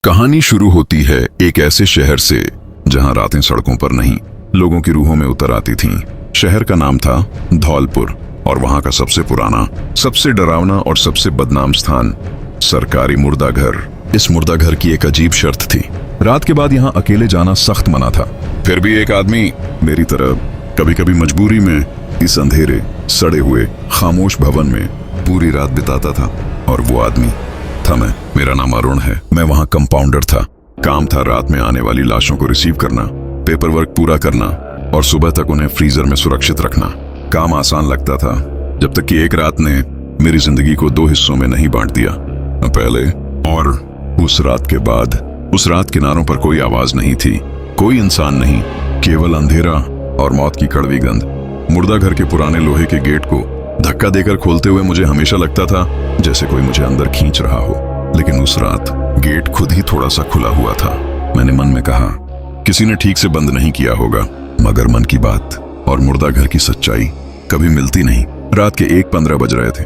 कहानी शुरू होती है एक ऐसे शहर से जहां रातें सड़कों पर नहीं, लोगों की रूहों में उतर आती थीं। शहर का नाम था धौलपुर और वहां का सबसे पुराना, सबसे डरावना और सबसे बदनाम स्थान सरकारी मुर्दाघर। इस मुर्दाघर की एक अजीब शर्त थी, रात के बाद यहां अकेले जाना सख्त मना था। फिर भी एक आदमी मेरी तरह कभी कभी मजबूरी में इस अंधेरे, सड़े हुए, खामोश भवन में पूरी रात बिताता था। और वो आदमी था मैं। मेरा नाम अरुण है। मैं वहां कंपाउंडर था। काम था रात में आने वाली लाशों को रिसीव करना, पेपर वर्क पूरा करना और सुबह तक उन्हें फ्रीजर में सुरक्षित रखना। काम आसान लगता था जब तक कि एक रात ने मेरी जिंदगी को दो हिस्सों में नहीं बांट दिया, पहले और उस रात के बाद। उस रात किनारों पर कोई आवाज नहीं थी, कोई इंसान नहीं, केवल अंधेरा और मौत की कड़वी गंध। मुर्दाघर के पुराने लोहे के गेट को धक्का देकर खोलते हुए मुझे हमेशा लगता था जैसे कोई मुझे अंदर खींच रहा हो, लेकिन उस रात गेट खुद ही थोड़ा सा खुला हुआ था। मैंने मन में कहा, किसी ने ठीक से बंद नहीं किया होगा। मगर मन की बात और मुर्दाघर की सच्चाई कभी मिलती नहीं। रात के 1:15 बज रहे थे।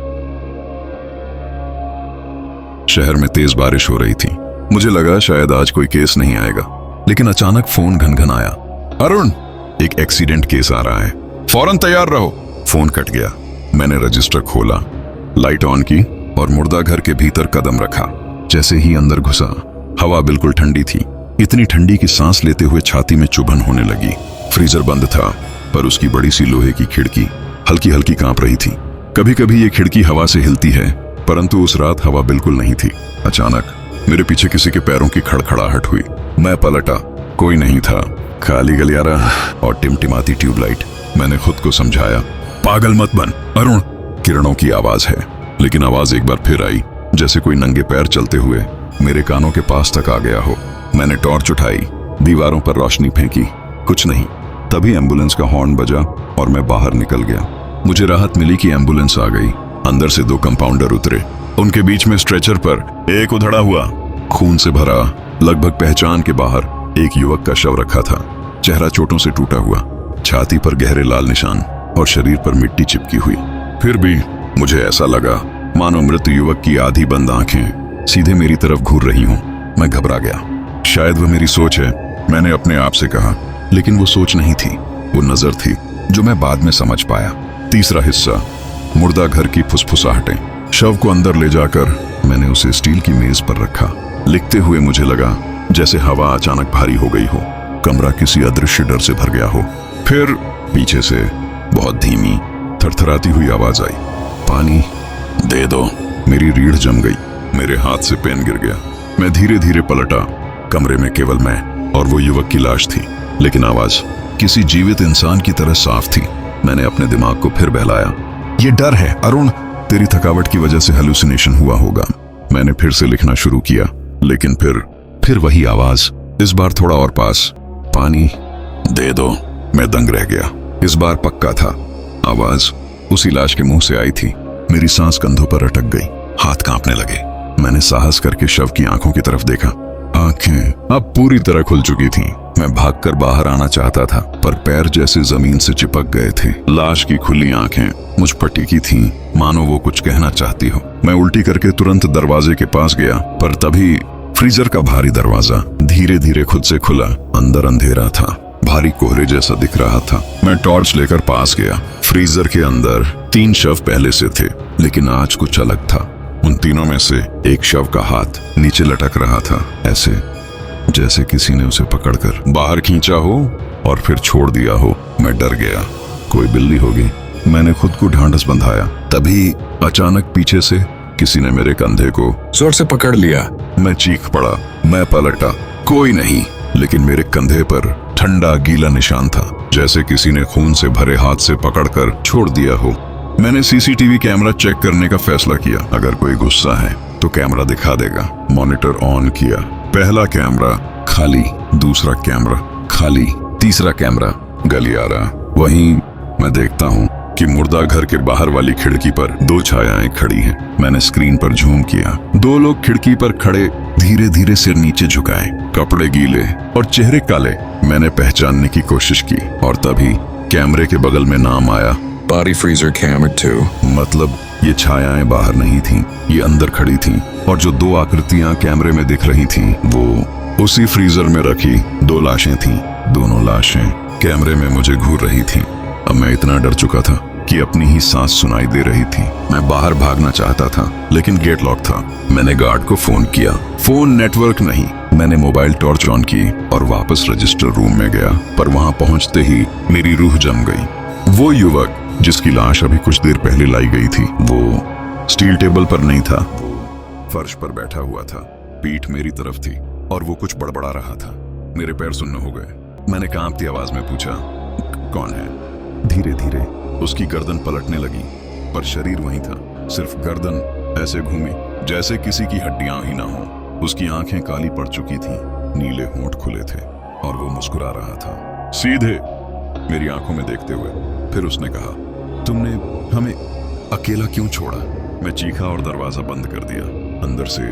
शहर में तेज बारिश हो रही थी। मुझे लगा शायद आज कोई केस नहीं आएगा, लेकिन अचानक फोन घनघन आया। अरुण, एक एक्सीडेंट केस आ रहा है, फौरन तैयार रहो। फोन कट गया। मैंने रजिस्टर खोला, लाइट ऑन की और मुर्दाघर के भीतर कदम रखा। जैसे ही अंदर घुसा, हवा बिल्कुल ठंडी थी, इतनी ठंडी कि सांस लेते हुए छाती में चुभन होने लगी। फ्रीजर बंद था, पर उसकी बड़ी सी लोहे की खिड़की हल्की हल्की कांप रही थी। कभी कभी ये खिड़की हवा से हिलती है, परंतु उस रात हवा बिल्कुल नहीं थी। अचानक मेरे पीछे किसी के पैरों की खड़खड़ाहट हुई। मैं पलटा, कोई नहीं था, खाली गलियारा और टिमटिमाती ट्यूबलाइट। मैंने खुद को समझाया, पागल मत बन अरुण, किरणों की आवाज है। लेकिन आवाज एक बार फिर आई, जैसे कोई नंगे पैर चलते हुए मेरे कानों के पास तक आ गया हो। मैंने टॉर्च उठाई, दीवारों पर रोशनी फेंकी, कुछ नहीं। तभी एम्बुलेंस का हॉर्न बजा और मैं बाहर निकल गया। मुझे राहत मिली कि एम्बुलेंस आ गई। अंदर से 2 कंपाउंडर उतरे। उनके बीच में स्ट्रेचर पर एक उधड़ा हुआ, खून से भरा, लगभग पहचान के बाहर एक युवक का शव रखा था। चेहरा चोटों से टूटा हुआ, छाती पर गहरे लाल निशान और शरीर पर मिट्टी चिपकी हुई। फिर भी मुझे ऐसा लगा मानो मृत युवक की आधी बंद आंखें सीधे मेरी तरफ घूर रही हों। मैं घबरा गया। शायद वह मेरी सोच है, मैंने अपने आप से कहा, लेकिन वो सोच नहीं थी, वो नजर थी जो मैं बाद में समझ पाया। तीसरा हिस्सा, मुर्दाघर की फुसफुसाहटें। शव को अंदर ले जाकर मैंने उसे स्टील की मेज पर रखा। लिखते हुए मुझे लगा जैसे हवा अचानक भारी हो गई हो, कमरा किसी अदृश्य डर से भर गया हो। फिर पीछे से बहुत धीमी, थरथराती हुई आवाज आई, पानी दे दो। मेरी रीढ़ जम गई, मेरे हाथ से पेन गिर गया। मैं धीरे धीरे पलटा। कमरे में केवल मैं और वो युवक की लाश थी, लेकिन आवाज किसी जीवित इंसान की तरह साफ थी। मैंने अपने दिमाग को फिर बहलाया। ये डर है अरुण, तेरी थकावट की वजह से हेलुसिनेशन हुआ होगा। मैंने फिर से लिखना शुरू किया, लेकिन फिर वही आवाज, इस बार थोड़ा और पास, पानी दे दो। मैं दंग रह गया। इस बार पक्का था, आवाज उसी लाश के मुंह से आई थी। मेरी सांस कंधों पर अटक गई, हाथ कांपने लगे। मैंने साहस करके शव की आंखों की तरफ देखा। आंखें अब पूरी तरह खुल चुकी थीं। मैं भागकर बाहर आना चाहता था, पर पैर जैसे जमीन से चिपक गए थे। लाश की खुली आंखें मुझ पर टिकी थीं, मानो वो कुछ कहना चाहती हो। मैं उल्टी करके तुरंत दरवाजे के पास गया, पर तभी फ्रीजर का भारी दरवाजा धीरे धीरे खुद से खुला। अंदर अंधेरा था, भारी कोहरे जैसा दिख रहा था। मैं टॉर्च लेकर पास गया। फ्रीजर के अंदर 3 शव पहले से थे, लेकिन आज कुछ अलग था। उन तीनों में से एक शव का हाथ नीचे लटक रहा था, ऐसे जैसे किसी ने उसे पकड़कर बाहर खींचा हो और फिर छोड़ दिया हो। मैं डर गया, कोई बिल्ली होगी। मैंने खुद को ढांढस बंधाया। तभी अचानक पीछे से किसी ने मेरे कंधे को जोर से पकड़ लिया। मैं चीख पड़ा। मैं पलटा, कोई नहीं, लेकिन मेरे कंधे पर ठंडा गीला निशान था, जैसे किसी ने खून से भरे हाथ से पकड़कर छोड़ दिया हो। मैंने सीसीटीवी कैमरा चेक करने का फैसला किया। अगर कोई गुस्सा है तो कैमरा दिखा देगा। मॉनिटर ऑन किया। पहला कैमरा खाली, दूसरा कैमरा खाली, तीसरा कैमरा गलियारा। वहीं मैं देखता हूँ कि मुर्दाघर के बाहर वाली खिड़की पर 2 छायाएं खड़ी हैं। मैंने स्क्रीन पर झूम किया। 2 लोग खिड़की पर खड़े, धीरे धीरे सिर नीचे झुकाए, कपड़े गीले और चेहरे काले। मैंने पहचानने की कोशिश की और तभी कैमरे के बगल में नाम आया, Body freezer camera 2। मतलब ये छायाएं बाहर नहीं थीं, ये अंदर खड़ी थीं, और जो दो आकृतियां कैमरे में दिख रही थीं वो उसी फ्रीजर में रखी दो लाशें थीं। दोनों लाशें कैमरे में मुझे घूर रही थीं। अब मैं इतना डर चुका था कि अपनी ही सांस सुनाई दे रही थी। मैं बाहर भागना चाहता था लेकिन गेट लॉक था। मैंने गार्ड को फोन किया, फोन नेटवर्क नहीं। मैंने मोबाइल टॉर्च ऑन की और वापस रजिस्टर रूम में गया, पर वहां पहुंचते ही मेरी रूह जम गई। वो युवक जिसकी लाश अभी कुछ देर पहले लाई गई थी, वो स्टील टेबल पर नहीं था, फर्श पर बैठा हुआ था। पीठ मेरी तरफ थी और वो कुछ बड़बड़ा रहा था। मेरे पैर सुन्न हो गए। मैंने कांपती आवाज में पूछा, कौन है? धीरे धीरे उसकी गर्दन पलटने लगी, पर शरीर वहीं था। सिर्फ गर्दन ऐसे घूमी जैसे किसी की हड्डियां ही ना हो। उसकी आंखें काली पड़ चुकी थीं, नीले होंठ खुले थे और वो मुस्कुरा रहा था, सीधे मेरी आंखों में देखते हुए। फिर उसने कहा, तुमने हमें अकेला क्यों छोड़ा? मैं चीखा और दरवाजा बंद कर दिया। अंदर से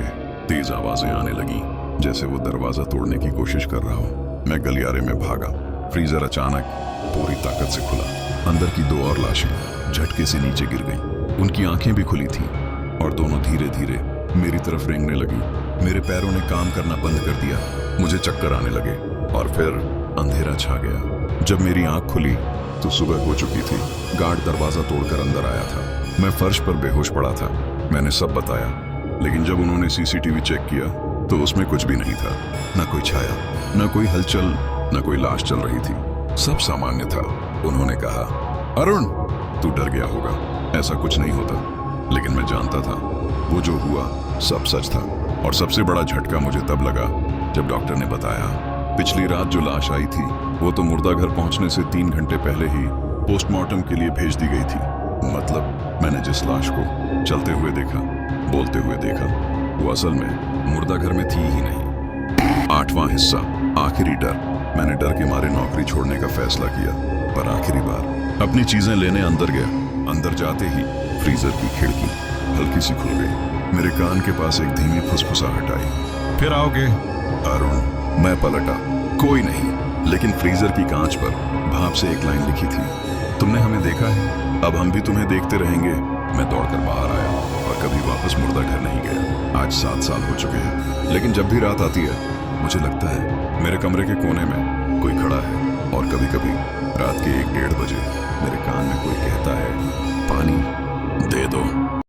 तेज आवाजें आने लगी, जैसे वो दरवाजा तोड़ने की कोशिश कर रहा हो। मैं गलियारे में भागा। फ्रीजर अचानक पूरी ताकत से खुला। अंदर की दो और लाशें झटके से नीचे गिर गईं। उनकी आंखें भी खुली थीं और दोनों धीरे धीरे मेरी तरफ रेंगने लगी। मेरे पैरों ने काम करना बंद कर दिया। मुझे चक्कर आने लगे और फिर अंधेरा छा गया। जब मेरी आंख खुली तो सुबह हो चुकी थी। गार्ड दरवाजा तोड़कर अंदर आया था। मैं फर्श पर बेहोश पड़ा था। मैंने सब बताया, लेकिन जब उन्होंने सीसीटीवी चेक किया तो उसमें कुछ भी नहीं था। न कोई छाया, न कोई हलचल, न कोई लाश चल रही थी। सब सामान्य था। उन्होंने कहा, अरुण, तू डर गया होगा, ऐसा कुछ नहीं होता। लेकिन मैं जानता था वो जो हुआ सब सच था। और सबसे बड़ा झटका मुझे तब लगा जब डॉक्टर ने बताया, पिछली रात जो लाश आई थी वो तो मुर्दा घर पहुंचने से 3 घंटे पहले ही पोस्टमार्टम के लिए भेज दी गई थी। मतलब मैंने जिस लाश को चलते हुए देखा, बोलते हुए देखा, वो असल में मुर्दा घर में थी ही नहीं। 8वां हिस्सा, आखिरी डर। मैंने डर के मारे नौकरी छोड़ने का फैसला किया, पर आखिरी बार अपनी चीजें लेने अंदर गया। अंदर जाते ही फ्रीजर की खिड़की हल्की सी खुल गई। मेरे कान के पास एक धीमी फुसफुसाहट आई, फिर आओगे? अरुण। मैं पलटा, कोई नहीं। लेकिन फ्रीजर की कांच पर भाप से एक लाइन लिखी थी, तुमने हमें देखा है, अब हम भी तुम्हें देखते रहेंगे। मैं दौड़कर बाहर आया और कभी वापस मुर्दा घर नहीं गया। आज 7 साल हो चुके हैं, लेकिन जब भी रात आती है मुझे लगता है मेरे कमरे के कोने में कोई खड़ा है। और कभी कभी रात के 1-1:30 बजे मेरे कान में कोई कहता है, पानी दे दो।